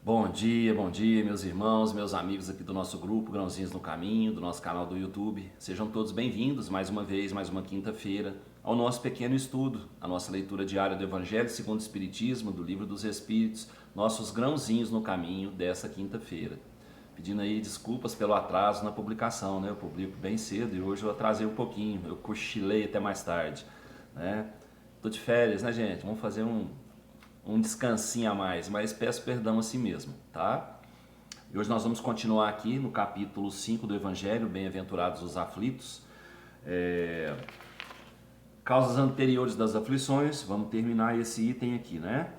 Bom dia, meus irmãos, meus amigos aqui do nosso grupo Grãozinhos no Caminho, do nosso canal do YouTube. Sejam todos bem-vindos mais uma vez, mais uma quinta-feira, ao nosso pequeno estudo, a nossa leitura diária do Evangelho segundo o Espiritismo, do Livro dos Espíritos, nossos grãozinhos no caminho dessa quinta-feira. Pedindo aí desculpas pelo atraso na publicação, né? Eu publico bem cedo e hoje eu atrasei um pouquinho, eu cochilei até mais tarde, né? Tô de férias, né, gente? Vamos fazer um descansinho a mais, mas peço perdão a si mesmo, tá? E hoje nós vamos continuar aqui no capítulo 5 do Evangelho, Bem-aventurados os aflitos, causas anteriores das aflições. Vamos terminar esse item aqui, né?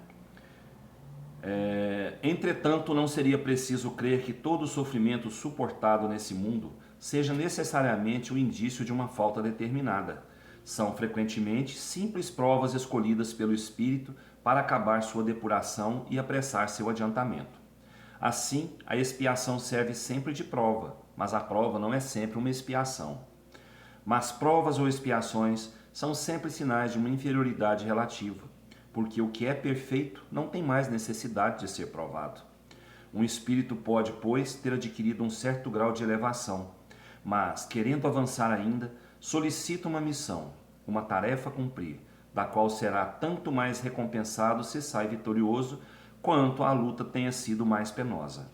Entretanto, não seria preciso crer que todo sofrimento suportado nesse mundo seja necessariamente o indício de uma falta determinada. São frequentemente simples provas escolhidas pelo Espírito para acabar sua depuração e apressar seu adiantamento. Assim, a expiação serve sempre de prova, mas a prova não é sempre uma expiação. Mas provas ou expiações são sempre sinais de uma inferioridade relativa, porque o que é perfeito não tem mais necessidade de ser provado. Um espírito pode, pois, ter adquirido um certo grau de elevação, mas, querendo avançar ainda, solicita uma missão, uma tarefa a cumprir, da qual será tanto mais recompensado se sai vitorioso, quanto a luta tenha sido mais penosa.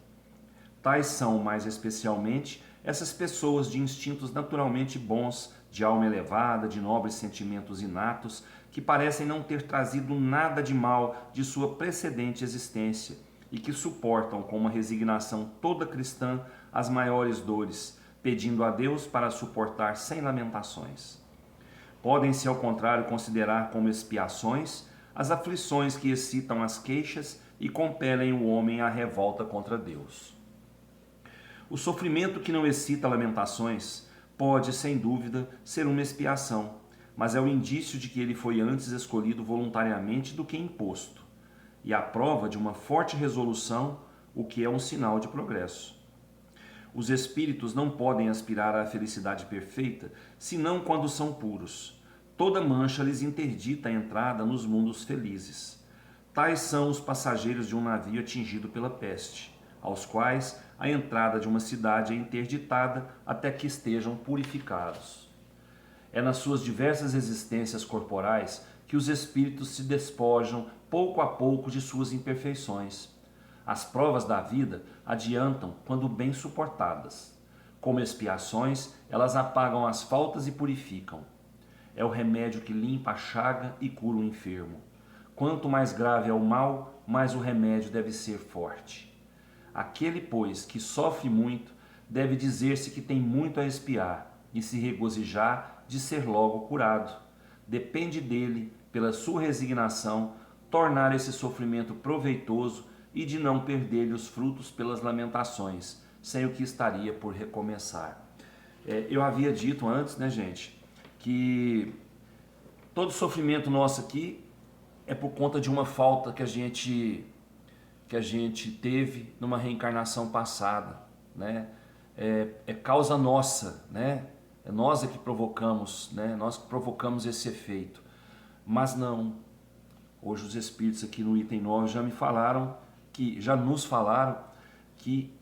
Tais são, mais especialmente, essas pessoas de instintos naturalmente bons, de alma elevada, de nobres sentimentos inatos, que parecem não ter trazido nada de mal de sua precedente existência e que suportam com uma resignação toda cristã as maiores dores, pedindo a Deus para suportar sem lamentações. Podem-se, ao contrário, considerar como expiações as aflições que excitam as queixas e compelem o homem à revolta contra Deus. O sofrimento que não excita lamentações pode, sem dúvida, ser uma expiação, mas é o indício de que ele foi antes escolhido voluntariamente do que imposto, e a prova de uma forte resolução, o que é um sinal de progresso. Os espíritos não podem aspirar à felicidade perfeita senão quando são puros. Toda mancha lhes interdita a entrada nos mundos felizes. Tais são os passageiros de um navio atingido pela peste, aos quais a entrada de uma cidade é interditada até que estejam purificados. É nas suas diversas existências corporais que os espíritos se despojam pouco a pouco de suas imperfeições. As provas da vida adiantam quando bem suportadas. Como expiações, elas apagam as faltas e purificam. É o remédio que limpa a chaga e cura o enfermo. Quanto mais grave é o mal, mais o remédio deve ser forte. Aquele, pois, que sofre muito, deve dizer-se que tem muito a expiar e se regozijar de ser logo curado. Depende dele, pela sua resignação, tornar esse sofrimento proveitoso e de não perder-lhe os frutos pelas lamentações, sem o que estaria por recomeçar. Eu havia dito antes, né, gente, que todo sofrimento nosso aqui é por conta de uma falta que a gente teve numa reencarnação passada, né? É causa nossa, né? É nós que provocamos, né? Nós que provocamos esse efeito. Mas não. Hoje os espíritos aqui no item 9 já nos falaram que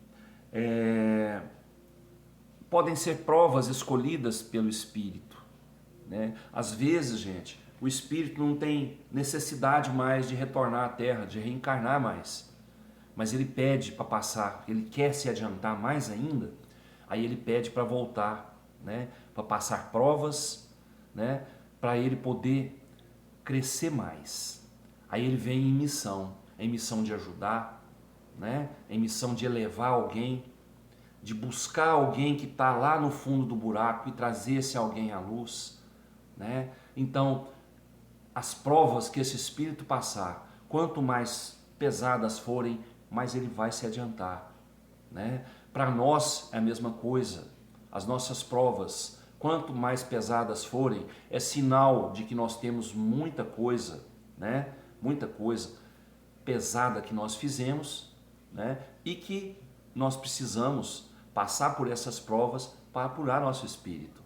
podem ser provas escolhidas pelo espírito, né? Às vezes, gente, o espírito não tem necessidade mais de retornar à Terra, de reencarnar mais. Mas ele pede para passar, ele quer se adiantar mais ainda, aí ele pede para voltar, né? Para passar provas, né? Para ele poder crescer mais. Aí ele vem em missão de ajudar, né? Em missão de elevar alguém, de buscar alguém que está lá no fundo do buraco e trazer esse alguém à luz, né? Então, as provas que esse espírito passar, quanto mais pesadas forem, mais ele vai se adiantar, né? Para nós é a mesma coisa. As nossas provas, quanto mais pesadas forem, é sinal de que nós temos muita coisa, né? Muita coisa pesada que nós fizemos, né? E que nós precisamos passar por essas provas para apurar nosso espírito.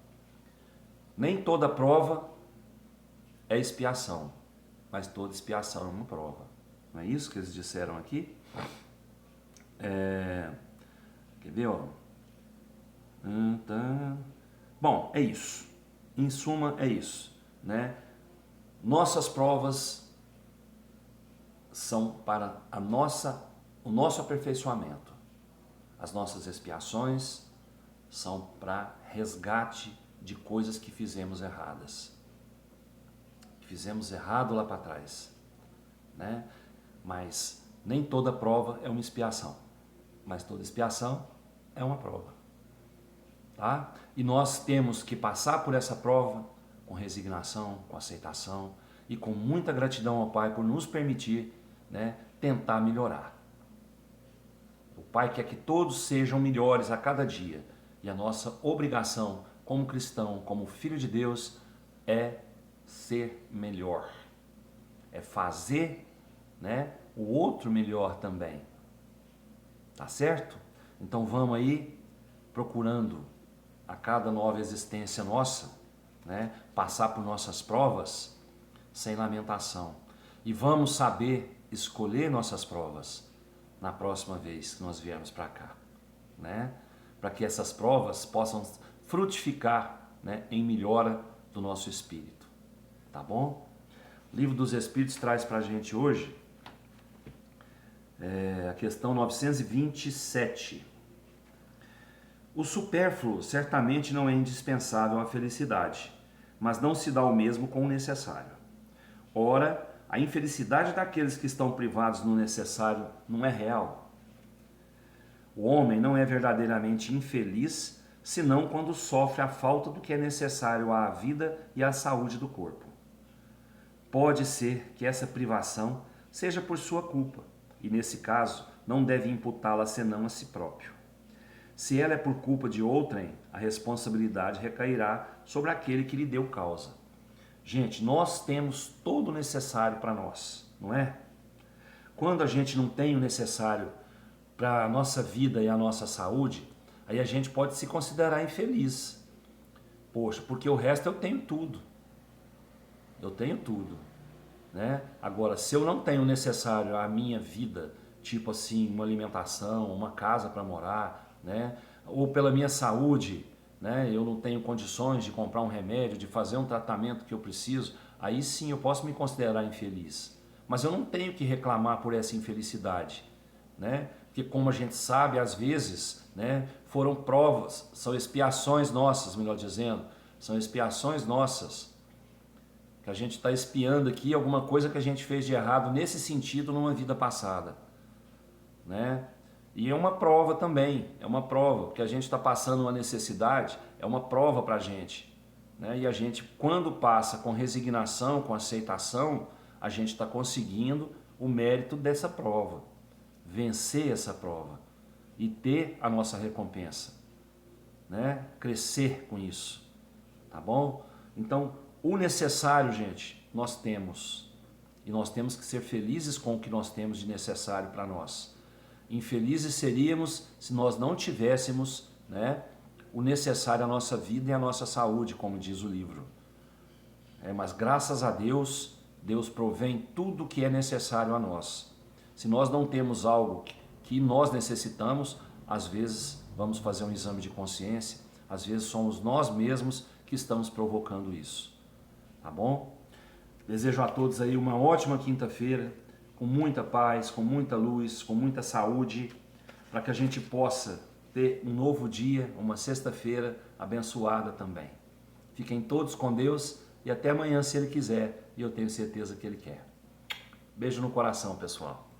Nem toda prova é expiação, mas toda expiação é uma prova. Não é isso que eles disseram aqui? Quer ver, ó? Bom, é isso. Em suma, é isso, né? Nossas provas são para o nosso aperfeiçoamento. As nossas expiações são para resgate de coisas que fizemos erradas. Fizemos errado lá para trás, né? Mas nem toda prova é uma expiação, mas toda expiação é uma prova, tá? E nós temos que passar por essa prova com resignação, com aceitação e com muita gratidão ao Pai por nos permitir, né, tentar melhorar. O Pai quer que todos sejam melhores a cada dia e a nossa obrigação como cristão, como filho de Deus, é ser melhor, é fazer, né, o outro melhor também, tá certo? Então vamos aí procurando a cada nova existência nossa, né, passar por nossas provas sem lamentação e vamos saber escolher nossas provas na próxima vez que nós viermos para cá, né, para que essas provas possam frutificar, né, em melhora do nosso espírito. Tá bom? O Livro dos Espíritos traz para a gente hoje a questão 927. O supérfluo certamente não é indispensável à felicidade, mas não se dá o mesmo com o necessário. Ora, a infelicidade daqueles que estão privados do necessário não é real. O homem não é verdadeiramente infeliz, senão quando sofre a falta do que é necessário à vida e à saúde do corpo. Pode ser que essa privação seja por sua culpa, e nesse caso não deve imputá-la senão a si próprio. Se ela é por culpa de outrem, a responsabilidade recairá sobre aquele que lhe deu causa. Gente, nós temos todo o necessário para nós, não é? Quando a gente não tem o necessário para a nossa vida e a nossa saúde, aí a gente pode se considerar infeliz. Poxa, porque o resto eu tenho tudo. Eu tenho tudo, né? Agora, se eu não tenho o necessário à minha vida, tipo assim, uma alimentação, uma casa para morar, né? Ou pela minha saúde, né? Eu não tenho condições de comprar um remédio, de fazer um tratamento que eu preciso, aí sim eu posso me considerar infeliz. Mas eu não tenho que reclamar por essa infelicidade, né? Porque como a gente sabe, às vezes, né, foram provas, são expiações nossas, melhor dizendo, são expiações nossas, que a gente está expiando aqui alguma coisa que a gente fez de errado nesse sentido numa vida passada, né? E é uma prova também, é uma prova, porque a gente está passando uma necessidade, é uma prova para a gente, né? E a gente, quando passa com resignação, com aceitação, a gente está conseguindo o mérito dessa prova, vencer essa prova e ter a nossa recompensa, né? Crescer com isso, tá bom? Então, o necessário, gente, nós temos. E nós temos que ser felizes com o que nós temos de necessário para nós. Infelizes seríamos se nós não tivéssemos, né, o necessário à nossa vida e à nossa saúde, como diz o livro. Mas graças a Deus, Deus provém tudo o que é necessário a nós. Se nós não temos algo que nós necessitamos, às vezes vamos fazer um exame de consciência, às vezes somos nós mesmos que estamos provocando isso. Tá bom? Desejo a todos aí uma ótima quinta-feira, com muita paz, com muita luz, com muita saúde, para que a gente possa ter um novo dia, uma sexta-feira abençoada também. Fiquem todos com Deus e até amanhã, se Ele quiser, e eu tenho certeza que Ele quer. Beijo no coração, pessoal.